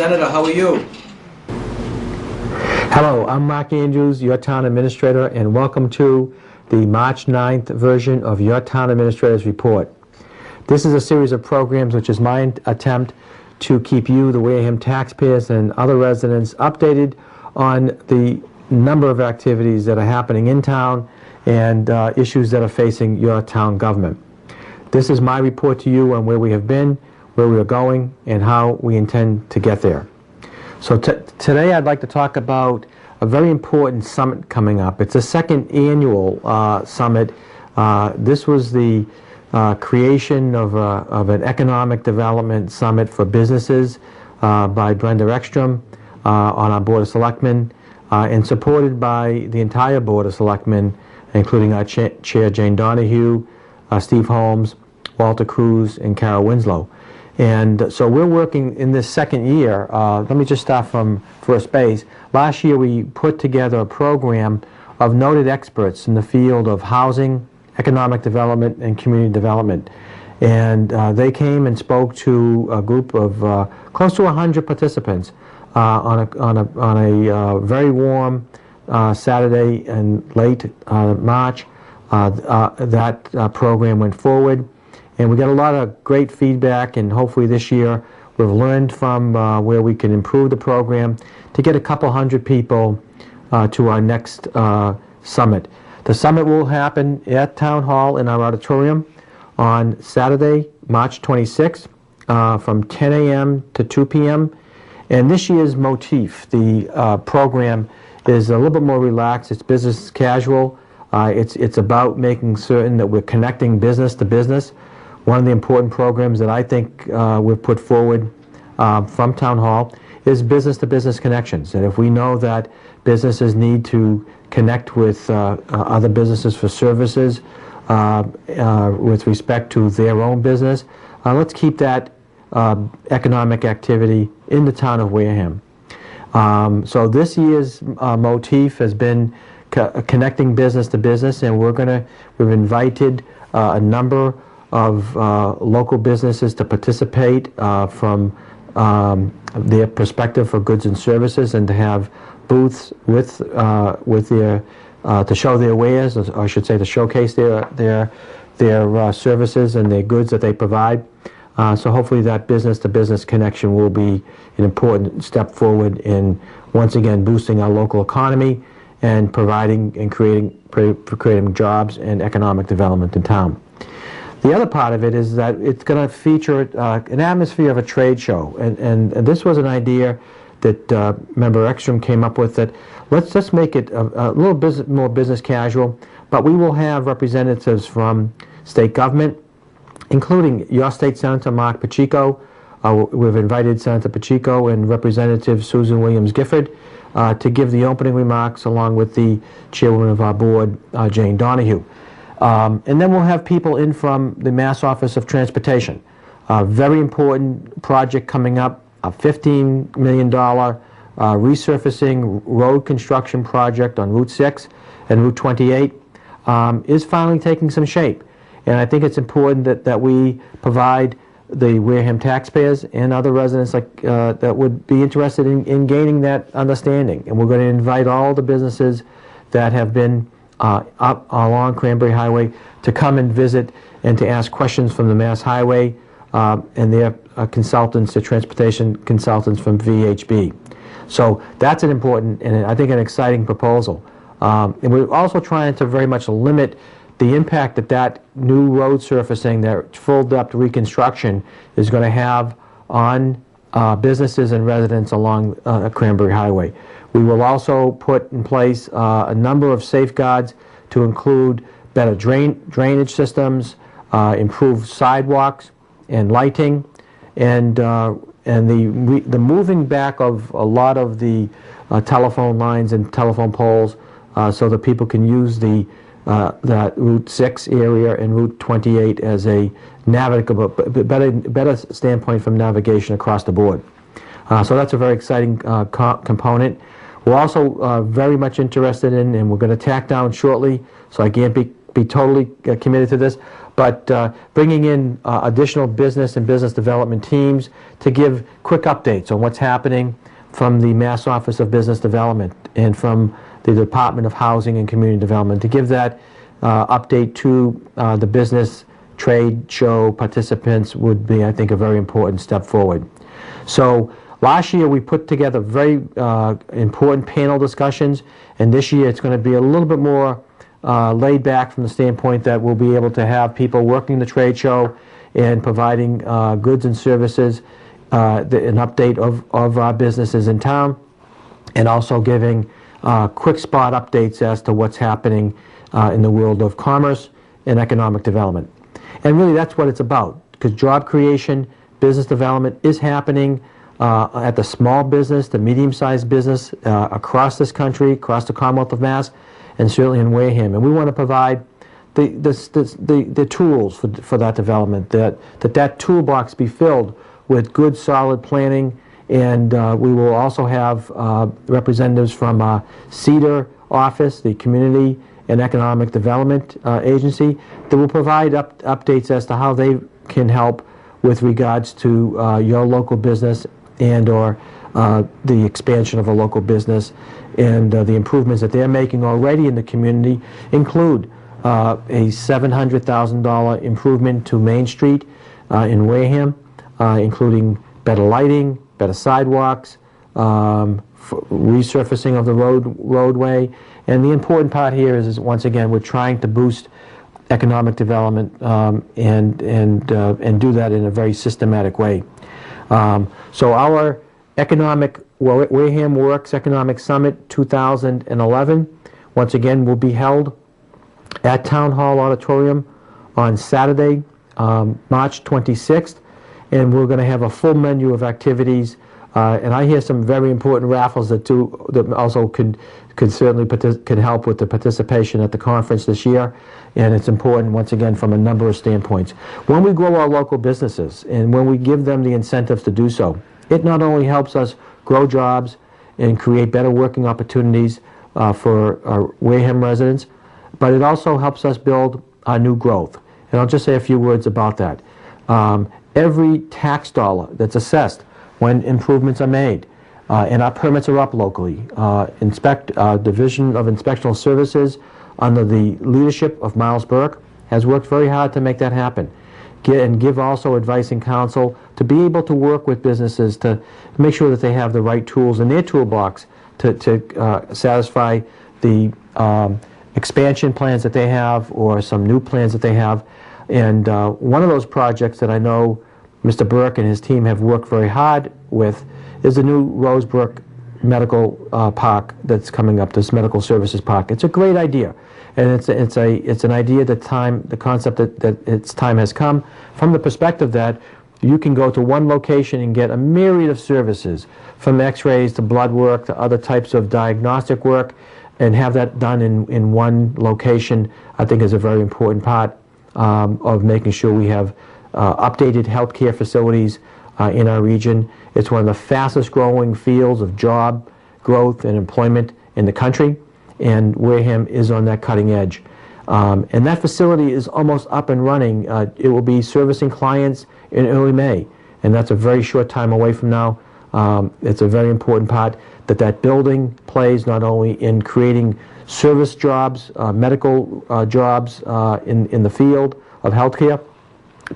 Senator, how are you? Hello, I'm Mark Andrews, your town administrator, and welcome to the March 9th version of your town administrator's report. This is a series of programs which is my attempt to keep you, the Wareham taxpayers, and other residents updated on the number of activities that are happening in town and issues that are facing your town government. This is my report to you on where we have been, where we are going, and how we intend to get there. So today I'd like to talk about a very important summit coming up. It's the second annual summit. This was the creation of an economic development summit for businesses by Brenda Ekstrom on our Board of Selectmen and supported by the entire Board of Selectmen, including our Chair Jane Donahue, Steve Holmes, Walter Cruz, and Carol Winslow. And so we're working in this second year. Let me just start from first base. Last year we put together a program of noted experts in the field of housing, economic development, and community development. And they came and spoke to a group of close to 100 participants on a very warm Saturday and late March. That program went forward. And we got a lot of great feedback, and hopefully this year we've learned from where we can improve the program to get a couple hundred people to our next summit. The summit will happen at Town Hall in our auditorium on Saturday, March 26th from 10 a.m. to 2 p.m. And this year's motif, the program, is a little bit more relaxed. It's business casual. It's about making certain that we're connecting business to business. One of the important programs that I think we've put forward from Town Hall is business-to-business connections. And if we know that businesses need to connect with other businesses for services with respect to their own business, let's keep that economic activity in the town of Wareham. So this year's motif has been connecting business to business, and we've invited a number of local businesses to participate from their perspective for goods and services, and to have booths with their to show their wares, or I should say to showcase their services and their goods that they provide. So hopefully that business-to-business connection will be an important step forward in once again boosting our local economy and providing and creating jobs and economic development in town. The other part of it is that it's going to feature an atmosphere of a trade show, and this was an idea that Member Ekstrom came up with, that let's just make it a little more business casual, but we will have representatives from state government, including your state Senator Mark Pacheco. We've invited Senator Pacheco and Representative Susan Williams Gifford to give the opening remarks, along with the chairwoman of our board, Jane Donahue. And then we'll have people in from the Mass Office of Transportation. A very important project coming up, a $15 million resurfacing road construction project on Route 6 and Route 28 is finally taking some shape. And I think it's important that we provide the Wareham taxpayers and other residents that would be interested in gaining that understanding. And we're going to invite all the businesses that have been up along Cranberry Highway to come and visit and to ask questions from the Mass Highway and their consultants, the transportation consultants from VHB. So that's an important and I think an exciting proposal. And we're also trying to very much limit the impact that new road surfacing, that full depth reconstruction is going to have on businesses and residents along Cranberry Highway. We will also put in place a number of safeguards to include better drainage systems, improved sidewalks and lighting, and the moving back of a lot of the telephone lines and telephone poles so that people can use that Route 6 area and Route 28 as a navigable, better standpoint from navigation across the board. So that's a very exciting component. We're also very much interested in, and we're going to tack down shortly, so I can't be totally committed to this, but bringing in additional business and business development teams to give quick updates on what's happening from the Mass Office of Business Development and from the Department of Housing and Community Development, to give that update to the business trade show participants would be, I think, a very important step forward. So last year we put together very important panel discussions, and this year it's going to be a little bit more laid back from the standpoint that we'll be able to have people working the trade show and providing goods and services, an update of our businesses in town, and also giving quick spot updates as to what's happening in the world of commerce and economic development. And really that's what it's about, because job creation, business development is happening at the small business, the medium-sized business across this country, across the Commonwealth of Mass, and certainly in Wareham. And we want to provide the tools for that development, that toolbox be filled with good, solid planning. And we will also have representatives from CEDAR office, the Community and Economic Development Agency, that will provide updates as to how they can help with regards to your local business and or the expansion of a local business, and the improvements that they're making already in the community include a $700,000 improvement to Main Street in Wareham, including better lighting, better sidewalks, resurfacing of the roadway. And the important part here is once again, we're trying to boost economic development and do that in a very systematic way. So our Wareham Works Economic Summit 2011, once again, will be held at Town Hall Auditorium on Saturday, March 26th, and we're going to have a full menu of activities. And I hear some very important raffles that also could certainly could help with the participation at the conference this year. And it's important, once again, from a number of standpoints. When we grow our local businesses and when we give them the incentives to do so, it not only helps us grow jobs and create better working opportunities for our Wareham residents, but it also helps us build our new growth. And I'll just say a few words about that. Every tax dollar that's assessed when improvements are made, and our permits are up locally. Division of Inspectional Services, under the leadership of Miles Burke, has worked very hard to make that happen. And give also advice and counsel to be able to work with businesses to make sure that they have the right tools in their toolbox to satisfy the expansion plans that they have or some new plans that they have. And one of those projects that I know Mr. Burke and his team have worked very hard with is the new Rosebrook Medical Park that's coming up, this Medical Services Park. It's a great idea, and it's an idea the concept that its time has come from the perspective that you can go to one location and get a myriad of services, from x-rays to blood work to other types of diagnostic work, and have that done in one location. I think is a very important part of making sure we have updated healthcare facilities in our region. It's one of the fastest growing fields of job growth and employment in the country, and Wareham is on that cutting edge. And that facility is almost up and running. It will be servicing clients in early May, and that's a very short time away from now. It's a very important part that building plays, not only in creating service jobs, medical jobs in the field of healthcare,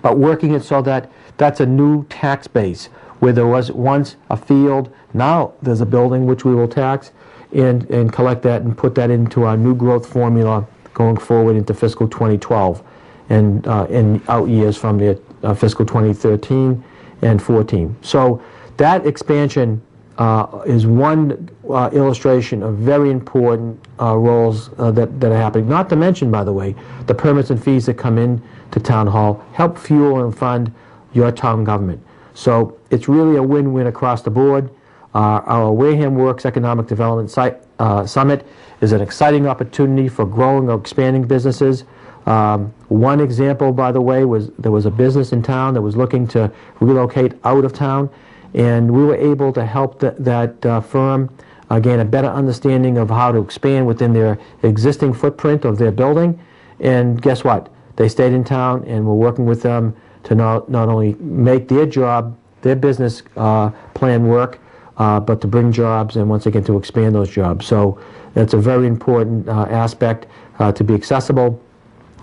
but working it so that that's a new tax base. Where there was once a field, now there's a building which we will tax and collect that and put that into our new growth formula going forward into fiscal 2012 and in out years from the fiscal 2013 and 14. So that expansion is one illustration of very important roles that are happening. Not to mention, by the way, the permits and fees that come in to Town Hall help fuel and fund your town government. So it's really a win-win across the board. Our Wareham Works Economic Development Summit is an exciting opportunity for growing or expanding businesses. One example, by the way, was there was a business in town that was looking to relocate out of town, and we were able to help that firm gain a better understanding of how to expand within their existing footprint of their building. And guess what? They stayed in town, and we're working with them to not only make their job, their business plan work, but to bring jobs and once again to expand those jobs. So that's a very important aspect, to be accessible,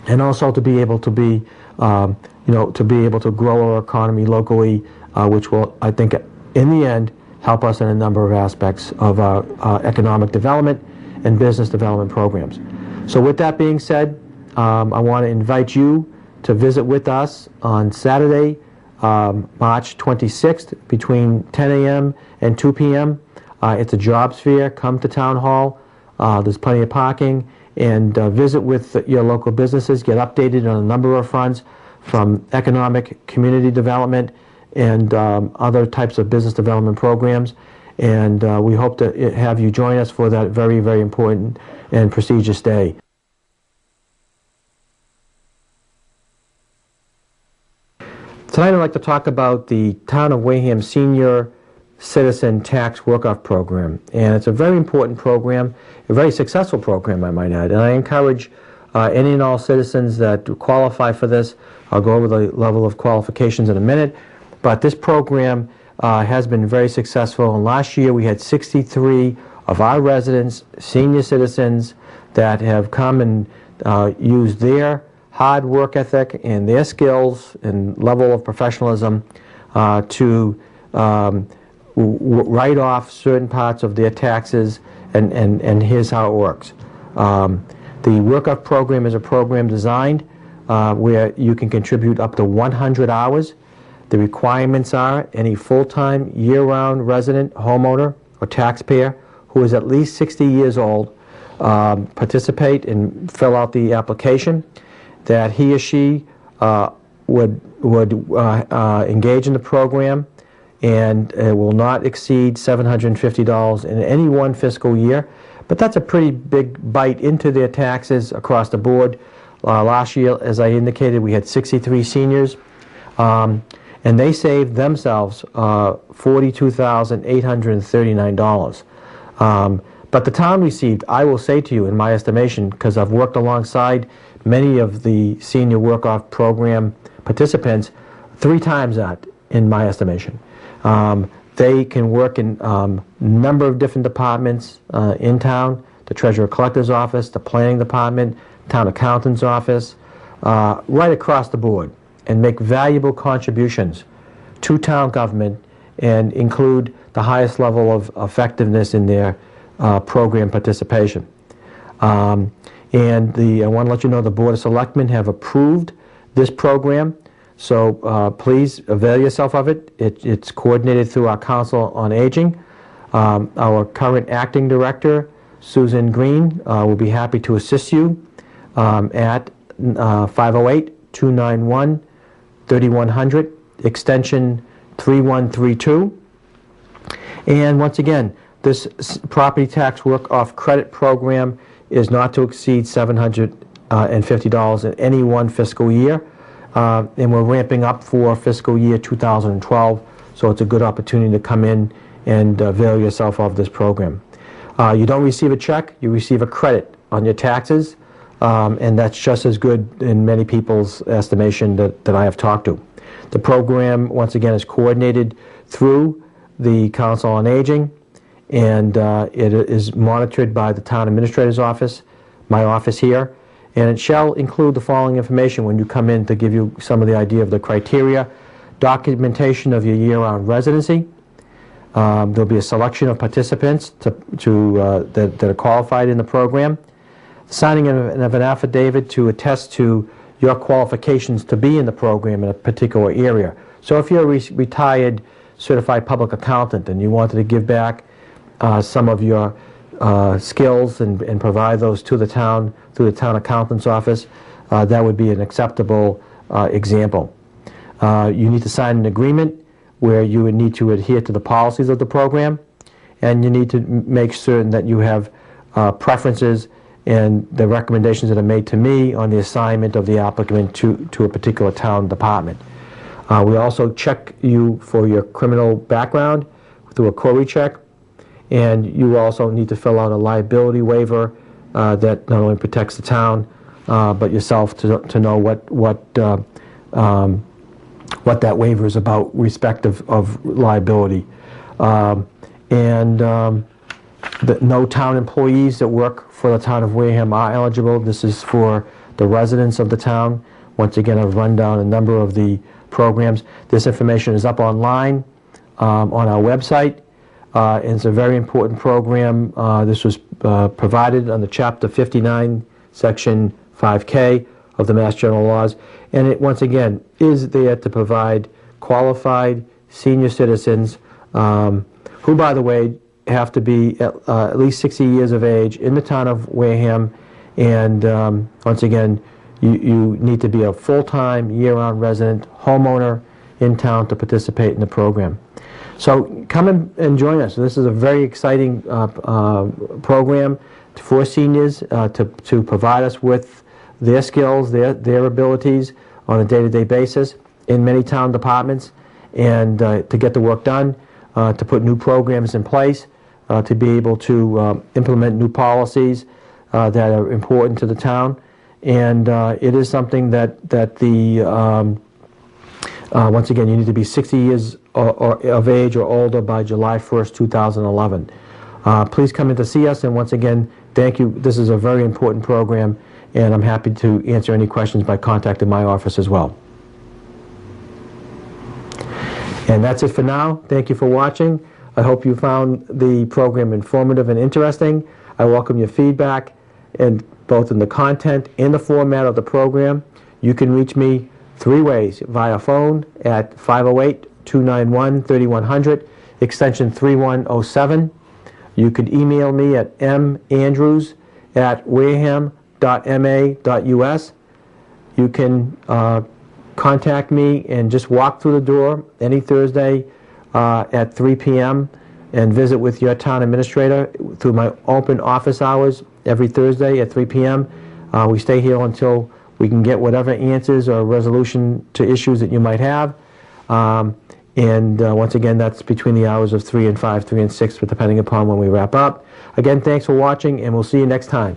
and also to be able to be, to be able to grow our economy locally, which will, I think, in the end, help us in a number of aspects of our economic development and business development programs. So with that being said, I want to invite you to visit with us on Saturday, March 26th, between 10 a.m. and 2 p.m. It's a jobs fair. Come to Town Hall. There's plenty of parking. And visit with your local businesses. Get updated on a number of fronts, from economic, community development, and other types of business development programs. And we hope to have you join us for that very, very important and prestigious day. Tonight I'd like to talk about the Town of Wareham Senior Citizen Tax Work-Off Program. And it's a very important program, a very successful program, I might add. And I encourage any and all citizens that qualify for this. I'll go over the level of qualifications in a minute. But this program has been very successful. And last year we had 63 of our residents, senior citizens, that have come and used their hard work ethic and their skills and level of professionalism to write off certain parts of their taxes, and here's how it works. The work-off program is a program designed where you can contribute up to 100 hours. The requirements are any full-time, year-round resident, homeowner, or taxpayer who is at least 60 years old participate and fill out the application, that he or she would engage in the program, and it will not exceed $750 in any one fiscal year. But that's a pretty big bite into their taxes across the board. Last year, as I indicated, we had 63 seniors, and they saved themselves $42,839. But the town received, I will say to you, in my estimation, because I've worked alongside many of the senior work-off program participants, 3 times that, in my estimation. They can work in a number of different departments in town: the treasurer collector's office, the planning department, town accountant's office, right across the board, and make valuable contributions to town government and include the highest level of effectiveness in their program participation. I want to let you know the Board of Selectmen have approved this program, so please avail yourself of it. It's coordinated through our Council on Aging. Our current acting director, Susan Green, will be happy to assist you at 508-291-3100, extension 3132. And once again, this property tax work-off credit program is not to exceed $750 in any one fiscal year, and we're ramping up for fiscal year 2012, so it's a good opportunity to come in and avail yourself of this program. You don't receive a check, you receive a credit on your taxes, and that's just as good in many people's estimation that I have talked to. The program, once again, is coordinated through the Council on Aging, and it is monitored by the Town Administrator's Office, my office here, and it shall include the following information when you come in to give you some of the idea of the criteria: documentation of your year-round residency. There'll be a selection of participants that are qualified in the program, signing of an affidavit to attest to your qualifications to be in the program in a particular area. So if you're a retired certified public accountant and you wanted to give back some of your skills and provide those to the town through the town accountant's office, that would be an acceptable example. You need to sign an agreement where you would need to adhere to the policies of the program, and you need to make certain that you have preferences and the recommendations that are made to me on the assignment of the applicant to a particular town department. We also check you for your criminal background through a query check, and you also need to fill out a liability waiver that not only protects the town, but yourself to know what that waiver is about, respective of liability. No town employees that work for the town of Wareham are eligible. This is for the residents of the town. Once again, I've run down a number of the programs. This information is up online on our website. It's a very important program. This was provided under Chapter 59, Section 5K of the Mass General Laws, and it once again is there to provide qualified senior citizens who, by the way, have to be at least 60 years of age in the town of Wareham, and once again, you need to be a full-time, year-round resident, homeowner in town to participate in the program. So come and join us. This is a very exciting program for seniors to provide us with their skills, their abilities on a day-to-day basis in many town departments, and to get the work done, to put new programs in place, to be able to implement new policies that are important to the town. And it is something that once again, you need to be 60 years of age or older by July 1st, 2011. Please come in to see us, and once again, thank you. This is a very important program, and I'm happy to answer any questions by contacting my office as well. And that's it for now. Thank you for watching. I hope you found the program informative and interesting. I welcome your feedback, and both in the content and the format of the program. You can reach me 3 ways: via phone at 508-291-3100, extension 3107. You could email me at mandrews@wareham.ma.us. You can contact me and just walk through the door any Thursday at 3 p.m. and visit with your town administrator through my open office hours every Thursday at 3 p.m. We stay here until we can get whatever answers or resolution to issues that you might have. Once again, that's between the hours of 3 and 5, 3 and 6, but depending upon when we wrap up. Again, thanks for watching, and we'll see you next time.